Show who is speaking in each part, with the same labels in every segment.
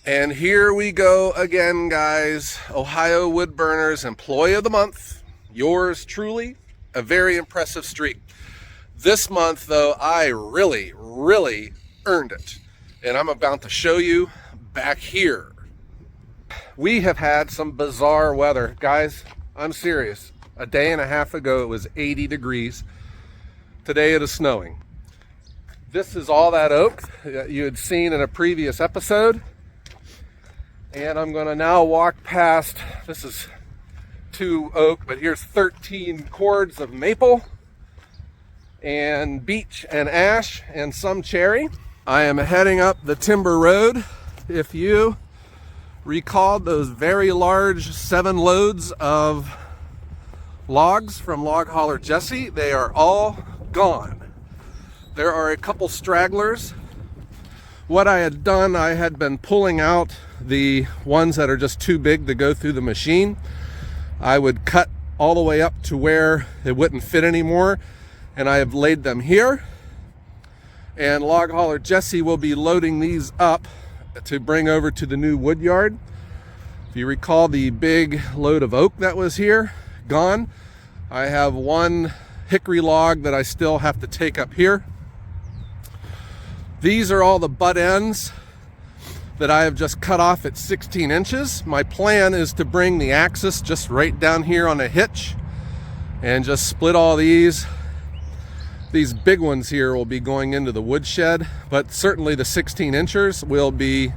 Speaker 1: And here we go again, guys. Ohio Wood Burners Employee of the Month. Yours truly. A very impressive streak. This month, though, I really earned it. And I'm about to show you back here. We have had some bizarre weather. Guys, I'm serious. A day and a half ago, it was 80 degrees. Today, it is snowing. This is all that oak that you had seen in a previous episode. And I'm going to now walk past, this is 2 oak, but here's 13 cords of maple and beech and ash and some cherry. I am heading up the timber road. If you recalled those very large 7 loads of logs from Log Hauler Jesse, they are all gone. There are a couple stragglers. What I had done, I had been pulling out the ones that are just too big to go through the machine. I would cut all the way up to where it wouldn't fit anymore, and I have laid them here. And Log Hauler Jesse will be loading these up to bring over to the new wood yard. If you recall the big load of oak that was here, gone. I have one hickory log that I still have to take up here. These are all the butt ends that I have just cut off at 16 inches. My plan is to bring the axis just right down here on a hitch and just split all these. These big ones here will be going into the woodshed, but certainly the 16 inchers will be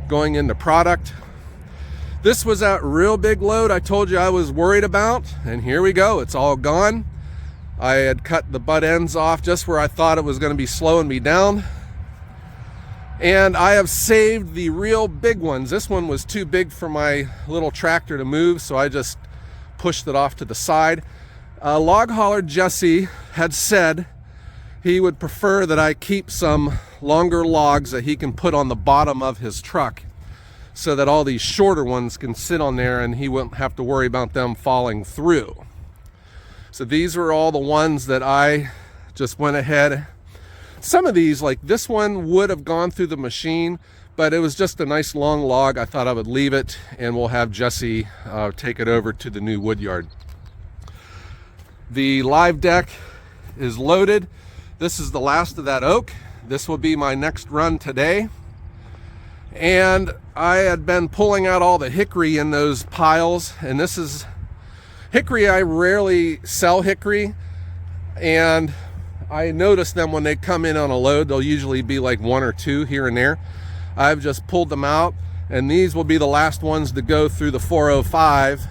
Speaker 1: going into product. This was that real big load I told you I was worried about, and here we go, it's all gone. I had cut the butt ends off just where I thought it was going to be slowing me down. And I have saved the real big ones. This one was too big for my little tractor to move, so I just pushed it off to the side. Log Hauler Jesse had said he would prefer that I keep some longer logs that he can put on the bottom of his truck so that all these shorter ones can sit on there and he won't have to worry about them falling through. So these were all the ones that I just went ahead. Some of these, like this one, would have gone through the machine, but it was just a nice long log. I thought I would leave it, and we'll have Jesse take it over to the new wood yard. The live deck is loaded. This is the last of that oak. This will be my next run today. And I had been pulling out all the hickory in those piles, and this is hickory. I rarely sell hickory, and I notice them when they come in on a load. They'll usually be like 1 or 2 here and there. I've just pulled them out, and these will be the last ones to go through the 405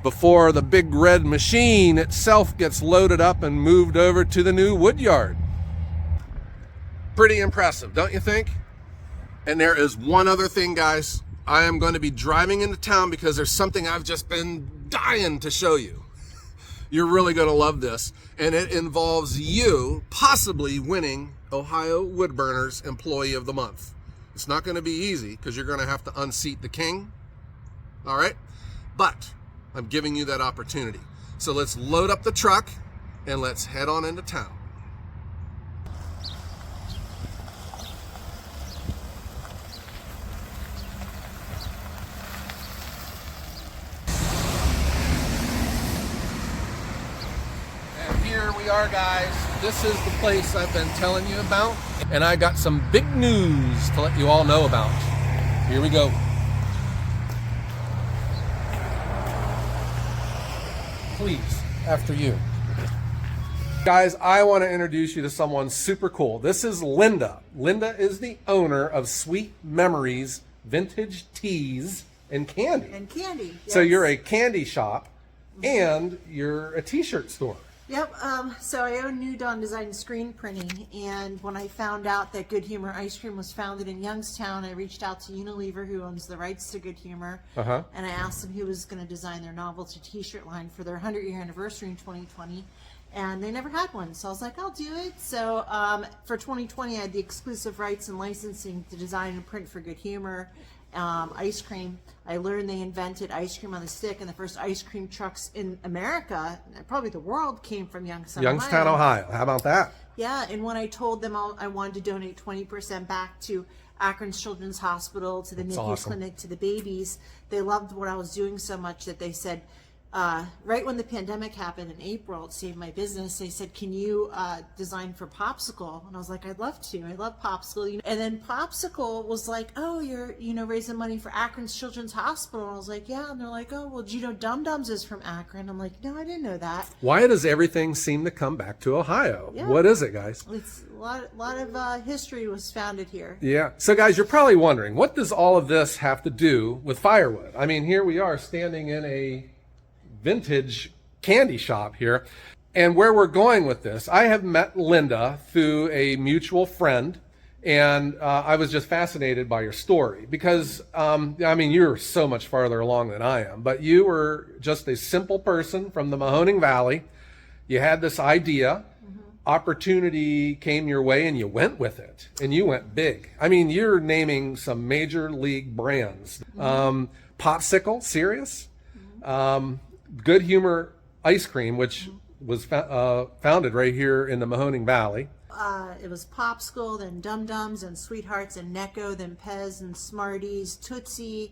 Speaker 1: before the big red machine itself gets loaded up and moved over to the new wood yard. Pretty impressive, don't you think? And there is one other thing, guys. I am going to be driving into town because there's something I've just been dying to show you. You're really going to love this, and it involves you possibly winning Ohio Wood Burners Employee of the Month. It's not going to be easy because you're going to have to unseat the king, all right? But I'm giving you that opportunity. So let's load up the truck and let's head on into town. Here we are, guys. This is the place I've been telling you about, and I got some big news to let you all know about. Here we go. Please, after you. Guys, I want to introduce you to someone super cool. This is Linda. Linda is the owner of Sweet Memories Vintage Teas and Candy.
Speaker 2: And candy, yes.
Speaker 1: So you're a candy shop and you're a t-shirt store.
Speaker 2: Yep, so I own New Dawn Design Screen Printing, and when I found out that Good Humor Ice Cream was founded in Youngstown, I reached out to Unilever, who owns the rights to Good Humor, and I asked them who was going to design their novelty t-shirt line for their 100-year anniversary in 2020, and they never had one, so I was like, I'll do it. So for 2020, I had the exclusive rights and licensing to design and print for Good Humor ice cream. I learned they invented ice cream on the stick, and the first ice cream trucks in America, probably the world, came from Youngstown,
Speaker 1: Ohio. How about that?
Speaker 2: Yeah, and when I told them I wanted to donate 20% back to Akron's Children's Hospital to the NICU clinic to the babies. They loved what I was doing so much that they said, right when the pandemic happened in April, it saved my business. They said, can you design for Popsicle? And I was like, I'd love to. I love Popsicle. And then Popsicle was like, oh, you're, raising money for Akron's Children's Hospital. And I was like, yeah. And they're like, oh, well, do you know Dum Dums is from Akron? I'm like, no, I didn't know that.
Speaker 1: Why does everything seem to come back to Ohio?
Speaker 2: Yeah.
Speaker 1: What is it, guys?
Speaker 2: It's a lot of history was founded here.
Speaker 1: Yeah. So, guys, you're probably wondering, what does all of this have to do with firewood? I mean, here we are standing in a vintage candy shop here, and where we're going with this, I have met Linda through a mutual friend, and I was just fascinated by your story because I mean, you're so much farther along than I am, but you were just a simple person from the Mahoning Valley. You had this idea, opportunity came your way, and you went with it, and you went big. I mean, you're naming some major league brands. Popsicle, serious? Good Humor Ice Cream, which was founded right here in the Mahoning Valley.
Speaker 2: It was Popsicle, then Dum Dums, and Sweethearts, and Necco, then Pez, and Smarties, Tootsie,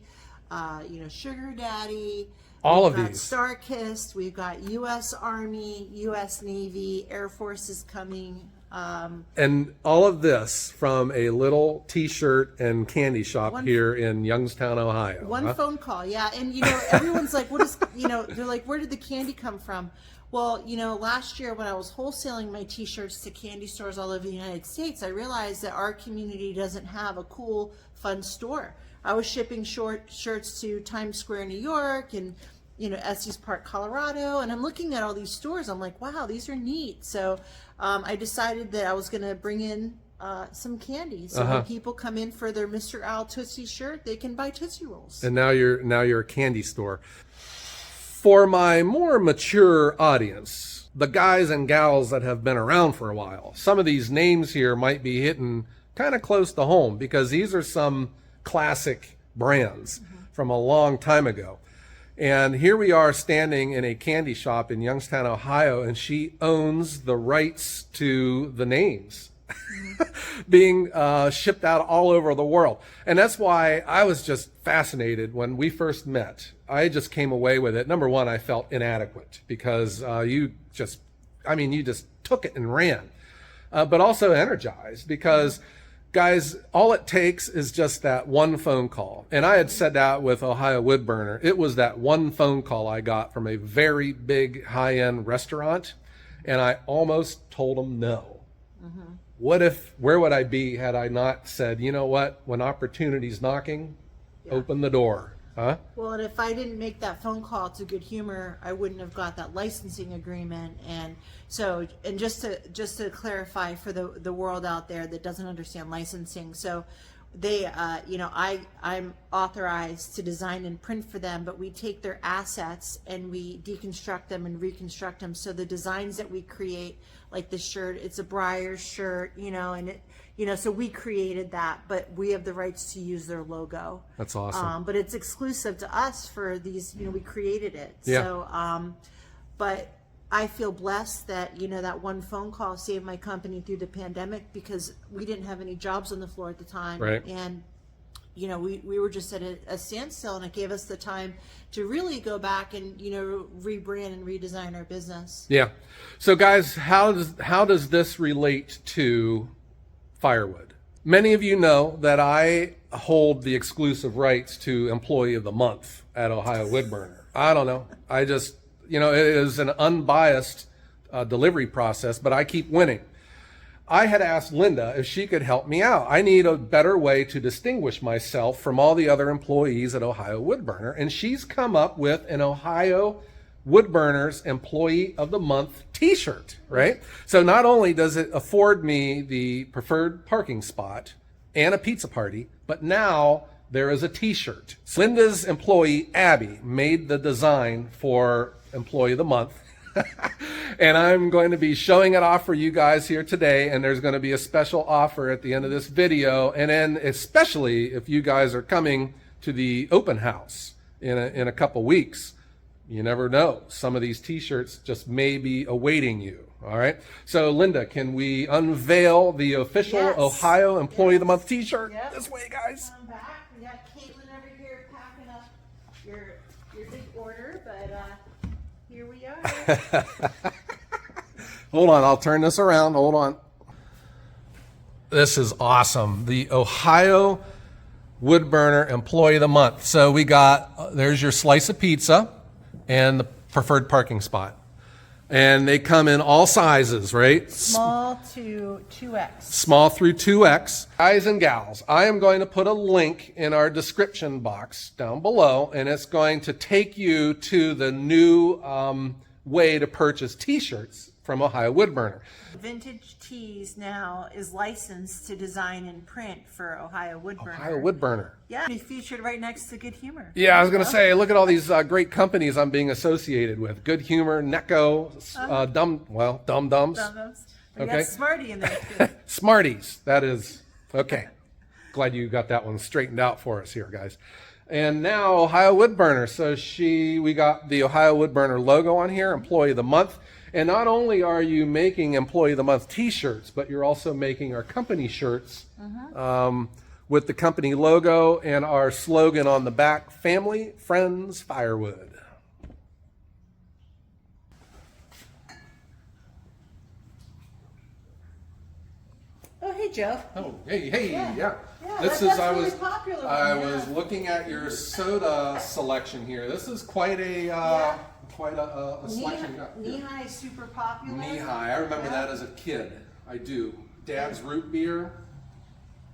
Speaker 2: Sugar Daddy.
Speaker 1: All
Speaker 2: We've
Speaker 1: of
Speaker 2: got
Speaker 1: these.
Speaker 2: Starkist. We've got U.S. Army, U.S. Navy, Air Force is coming.
Speaker 1: And all of this from a little T-shirt and candy shop here in Youngstown, Ohio.
Speaker 2: One phone call, yeah. And, everyone's like, what is, they're like, where did the candy come from? Well, last year when I was wholesaling my T-shirts to candy stores all over the United States, I realized that our community doesn't have a cool, fun store. I was shipping shirts to Times Square, New York, and Estes Park, Colorado, and I'm looking at all these stores. I'm like, wow, these are neat. So I decided that I was going to bring in some candy. So when people come in for their Mr. Owl Tootsie shirt, they can buy Tootsie Rolls.
Speaker 1: And now you're a candy store. For my more mature audience, the guys and gals that have been around for a while, some of these names here might be hitting kind of close to home because these are some classic brands from a long time ago. And here we are standing in a candy shop in Youngstown, Ohio, and she owns the rights to the names being shipped out all over the world. And that's why I was just fascinated when we first met. I just came away with it. Number one, I felt inadequate because you just took it and ran. But also energized because, guys, all it takes is just that one phone call. And I had said that with Ohio Wood Burner. It was that one phone call I got from a very big high-end restaurant, and I almost told them no. Where would I be had I not said, you know what, when opportunity's knocking, open the door. Huh?
Speaker 2: Well, and if I didn't make that phone call to Good Humor, I wouldn't have got that licensing agreement. And so, and just to clarify for the world out there that doesn't understand licensing, so they, I'm authorized to design and print for them, but we take their assets and we deconstruct them and reconstruct them. So the designs that we create, like this shirt, it's a Briar shirt, and it, so we created that, but we have the rights to use their logo.
Speaker 1: That's awesome.
Speaker 2: But it's exclusive to us for these, we created it.
Speaker 1: Yeah.
Speaker 2: So, but I feel blessed that, that one phone call saved my company through the pandemic because we didn't have any jobs on the floor at the time.
Speaker 1: Right.
Speaker 2: And, we were just at a standstill, and it gave us the time to really go back and, rebrand and redesign our business.
Speaker 1: Yeah. So guys, how does this relate to firewood? Many of you know that I hold the exclusive rights to Employee of the Month at Ohio Wood Burner. I don't know. I just, it is an unbiased delivery process, but I keep winning. I had asked Linda if she could help me out. I need a better way to distinguish myself from all the other employees at Ohio Wood Burner, and she's come up with an Ohio Wood Burners Employee of the Month t-shirt, right? So not only does it afford me the preferred parking spot and a pizza party, but now there is a t-shirt. Linda's employee, Abby, made the design for Employee of the Month. And I'm going to be showing it off for you guys here today, and there's going to be a special offer at the end of this video, and then especially if you guys are coming to the open house in a couple weeks, you never know. Some of these t-shirts just may be awaiting you. All right. So Linda, can we unveil the official Ohio Employee of the Month t-shirt? This way, guys.
Speaker 2: Come back. We got Caitlin over here packing up your big order, but here we are.
Speaker 1: Hold on, I'll turn this around. Hold on. This is awesome. The Ohio Wood Burner Employee of the Month. So we got, there's your slice of pizza and the preferred parking spot. And they come in all sizes, right?
Speaker 2: Small to 2X.
Speaker 1: Small through 2X. Guys and gals, I am going to put a link in our description box down below, and it's going to take you to the new way to purchase t-shirts from Ohio Wood Burner.
Speaker 2: Vintage Tees now is licensed to design and print for Ohio Wood Burner.
Speaker 1: Ohio Wood Burner.
Speaker 2: Yeah, be featured right next to Good Humor.
Speaker 1: Yeah, I was going to say, look at all these great companies I'm being associated with. Good Humor, Necco, Dum Dums.
Speaker 2: We got Smarty in there too.
Speaker 1: Smarties, that is, okay. Glad you got that one straightened out for us here, guys. And now Ohio Wood Burner. So we got the Ohio Wood Burner logo on here, Employee of the Month. And not only are you making Employee of the Month t-shirts, but you're also making our company shirts with the company logo and our slogan on the back, Family, Friends, Firewood.
Speaker 2: Oh, hey, Joe.
Speaker 1: Oh, hey, yeah.
Speaker 2: This is, I was popular
Speaker 1: I was looking at your soda selection here. This is quite a selection.
Speaker 2: Knee-High super popular.
Speaker 1: Knee-High. I remember that as a kid. I do. Dad's root beer.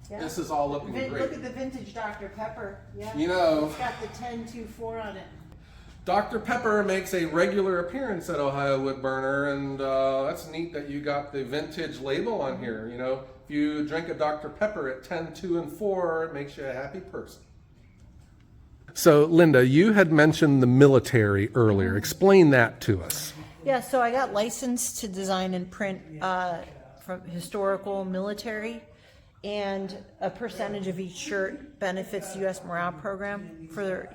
Speaker 1: Yeah. This is all looking great.
Speaker 2: Look at the vintage Dr. Pepper. Yeah.
Speaker 1: You know,
Speaker 2: it's got the 1024 on it.
Speaker 1: Dr. Pepper makes a regular appearance at Ohio Wood Burner, and that's neat that you got the vintage label on here. You know, if you drink a Dr. Pepper at 10, 2, and 4, it makes you a happy person. So, Linda, you had mentioned the military earlier. Explain that to us.
Speaker 2: Yeah, so I got licensed to design and print from historical military, and a percentage of each shirt benefits the U.S. Morale Program for,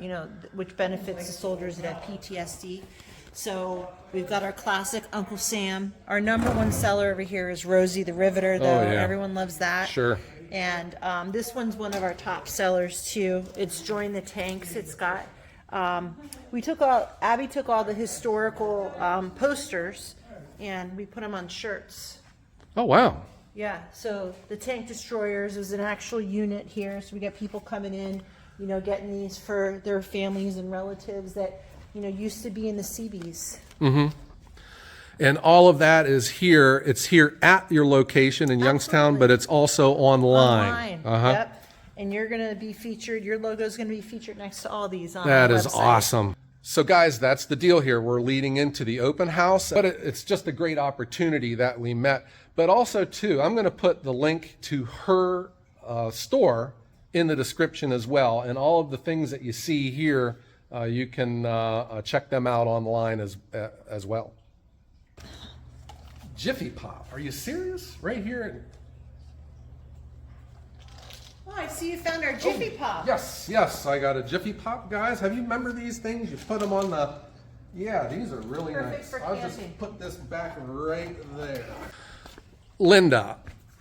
Speaker 2: which benefits the soldiers that have PTSD. So we've got our classic Uncle Sam. Our #1 seller over here is Rosie the Riveter, though. Everyone loves that.
Speaker 1: Sure.
Speaker 2: And this one's one of our top sellers too. It's Join the Tanks. It's got Abby took all the historical posters and we put them on shirts.
Speaker 1: Oh wow.
Speaker 2: Yeah, so the Tank Destroyers is an actual unit here, so we get people coming in, getting these for their families and relatives that used to be in the Seabees.
Speaker 1: Mm-hmm. And all of that is here. It's here at your location in Youngstown, but it's also online.
Speaker 2: Yep. And you're going to be featured. Your logo is going to be featured next to all these on
Speaker 1: That
Speaker 2: our
Speaker 1: is
Speaker 2: website.
Speaker 1: awesome. So, guys, that's the deal here. We're leading into the open house, but it's just a great opportunity that we met. But also, too, I'm going to put the link to her store in the description as well. And all of the things that you see here, you can check them out online as well. Jiffy Pop. Are you serious? Right here?
Speaker 2: Oh, I see you found our Jiffy Pop.
Speaker 1: Yes. I got a Jiffy Pop, guys. Have you remember these things? You put them on the... Yeah, these are really
Speaker 2: Perfect
Speaker 1: nice.
Speaker 2: for
Speaker 1: I'll
Speaker 2: camping.
Speaker 1: just put this back right there. Linda,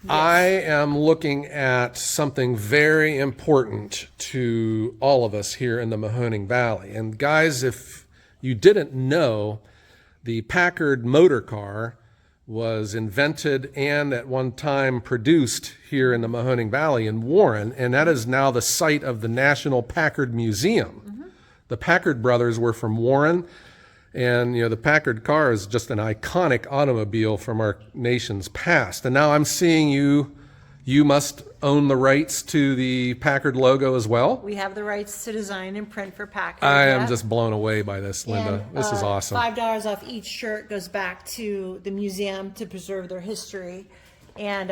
Speaker 1: I am looking at something very important to all of us here in the Mahoning Valley. And guys, if you didn't know, the Packard motor car was invented and at one time produced here in the Mahoning Valley in Warren, and that is now the site of the National Packard Museum. Mm-hmm. The Packard brothers were from Warren, and the Packard car is just an iconic automobile from our nation's past. And now I'm seeing you must own the rights to the Packard logo as well.
Speaker 2: We have the rights to design and print for Packard.
Speaker 1: I am just blown away by this, Linda.
Speaker 2: And,
Speaker 1: this is awesome.
Speaker 2: $5 off each shirt goes back to the museum to preserve their history. And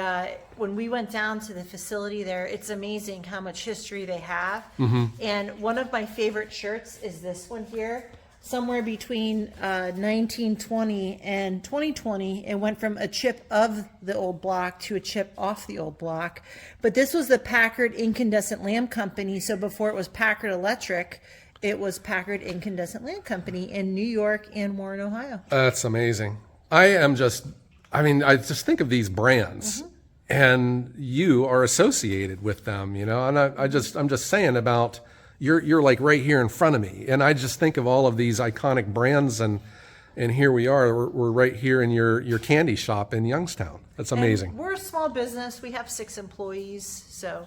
Speaker 2: when we went down to the facility there, it's amazing how much history they have. Mm-hmm. And one of my favorite shirts is this one here. Somewhere between 1920 and 2020, it went from a chip of the old block to a chip off the old block. But this was the Packard Incandescent Lamp Company, so before it was Packard Electric, It was Packard Incandescent Lamp Company in New York and Warren, Ohio.
Speaker 1: That's amazing. I just think of these brands, and you are associated with them, and I'm just saying about you're like right here in front of me, and I just think of all of these iconic brands, and here we are. We're right here in your candy shop in Youngstown. That's amazing.
Speaker 2: And we're a small business. We have 6 employees, so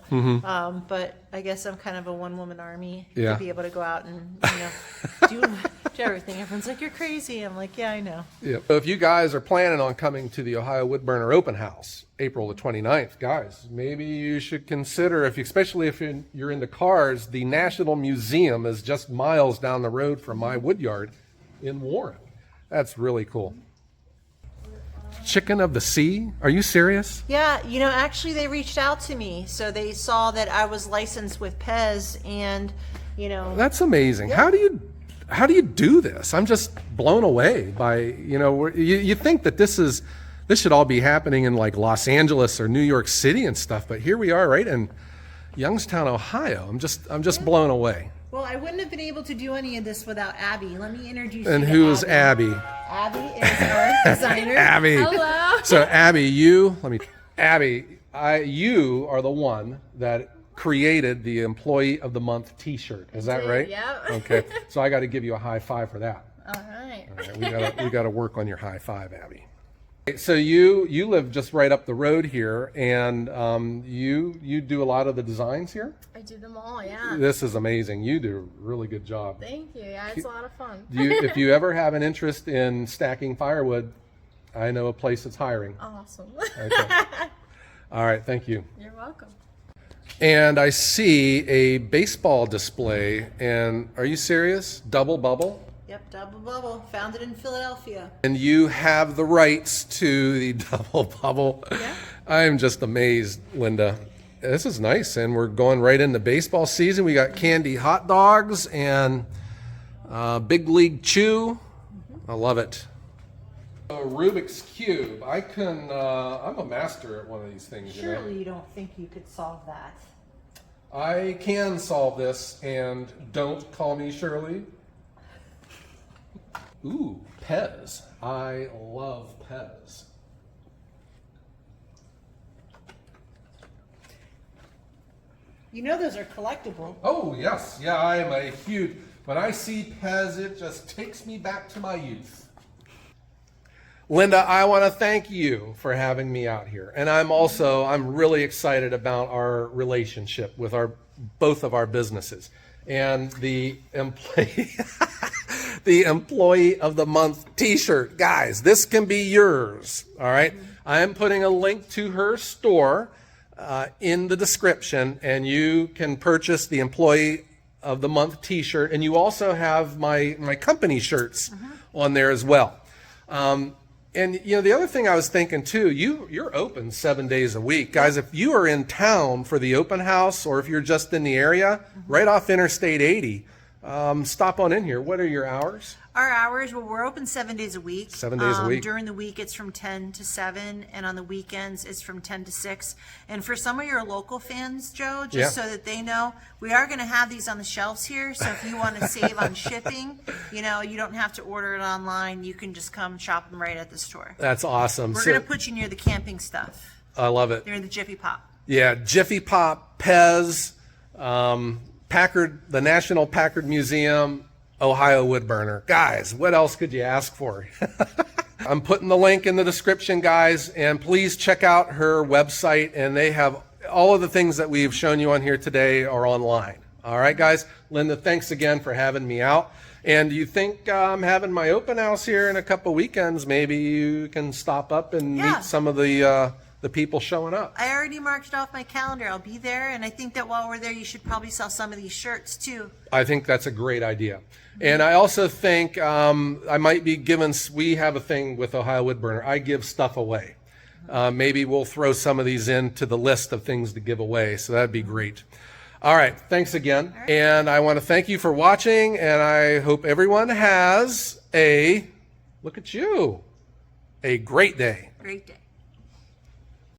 Speaker 2: but I guess I'm kind of a one-woman army to be able to go out and do everything. Everyone's like, "You're crazy." I'm like, "Yeah, I know."
Speaker 1: Yeah. So if you guys are planning on coming to the Ohio Wood Burner Open House, April the 29th, guys, maybe you should consider, especially if you're into cars, the National Museum is just miles down the road from my wood yard in Warren. That's really cool. Chicken of the Sea? Are you serious?
Speaker 2: Yeah, actually they reached out to me. So they saw that I was licensed with Pez, and
Speaker 1: That's amazing. How do you do this? I'm just blown away by, you think that this should all be happening in like Los Angeles or New York City and stuff, but here we are right in Youngstown, Ohio. I'm just blown away.
Speaker 2: Well, I wouldn't have been able to do any of this without Abby. Let me introduce
Speaker 1: and
Speaker 2: you to
Speaker 1: who's Abby?
Speaker 2: Abby is our designer.
Speaker 1: Abby.
Speaker 2: Hello.
Speaker 1: So Abby, you are the one that created the Employee of the Month T-shirt. Is that right?
Speaker 3: Yep.
Speaker 1: Okay. So I got to give you a high five for that.
Speaker 3: All right.
Speaker 1: All right. We got to work on your high five, Abby. So you live just right up the road here, and you do a lot of the designs here?
Speaker 3: I do them all, yeah.
Speaker 1: This is amazing. You do a really good job.
Speaker 3: Thank you. Yeah, it's a lot of fun.
Speaker 1: If you ever have an interest in stacking firewood, I know a place that's hiring.
Speaker 3: Awesome.
Speaker 1: Okay. All right, thank you.
Speaker 3: You're welcome.
Speaker 1: And I see a baseball display, and are you serious? Double Bubble?
Speaker 2: Yep, Double Bubble, founded in Philadelphia.
Speaker 1: And you have the rights to the Double Bubble.
Speaker 2: Yeah.
Speaker 1: I'm just amazed, Linda. This is nice, and we're going right into baseball season. We got candy hot dogs and Big League Chew. I love it. A Rubik's Cube. I'm a master at one of these things.
Speaker 2: Surely you don't think you could solve that.
Speaker 1: I can solve this, and don't call me Shirley. Ooh, Pez. I love Pez.
Speaker 2: Those are collectible.
Speaker 1: Oh, yes. Yeah, I am a huge... When I see Pez, it just takes me back to my youth. Linda, I want to thank you for having me out here. And I'm really excited about our relationship with both of our businesses. And the Employee of the Month T-shirt. Guys, this can be yours, all right? I am putting a link to her store in the description, and you can purchase the Employee of the Month T-shirt, and you also have my company shirts on there as well. And the other thing I was thinking too, you're open 7 days a week. Guys, if you are in town for the open house, or if you're just in the area, right off Interstate 80, stop on in here. What are your hours?
Speaker 2: Our hours, we're open 7 days a week.
Speaker 1: 7 days a week.
Speaker 2: During the week, it's from 10 to 7, and on the weekends, it's from 10 to 6. And for some of your local fans, Joe, just so that they know, we are going to have these on the shelves here. So if you want to save on shipping, you don't have to order it online. You can just come shop them right at the store.
Speaker 1: That's awesome.
Speaker 2: We're going to put you near the camping stuff.
Speaker 1: I love it.
Speaker 2: Near the Jiffy Pop.
Speaker 1: Yeah, Jiffy Pop, Pez, Packard, the National Packard Museum, Ohio Wood Burner. Guys, what else could you ask for? I'm putting the link in the description, guys, and please check out her website, and they have all of the things that we've shown you on here today are online. All right, guys. Linda, thanks again for having me out. And you think I'm having my open house here in a couple weekends? Maybe you can stop up and meet some of the people showing up.
Speaker 2: I already marked it off my calendar. I'll be there, and I think that while we're there, you should probably sell some of these shirts too.
Speaker 1: I think that's a great idea. And I also think I might be giving, we have a thing with Ohio Wood Burner. I give stuff away. Maybe we'll throw some of these into the list of things to give away, so that'd be great. All right, thanks again. All right. And I want to thank you for watching, and I hope everyone has look at you, a great day.
Speaker 2: Great day.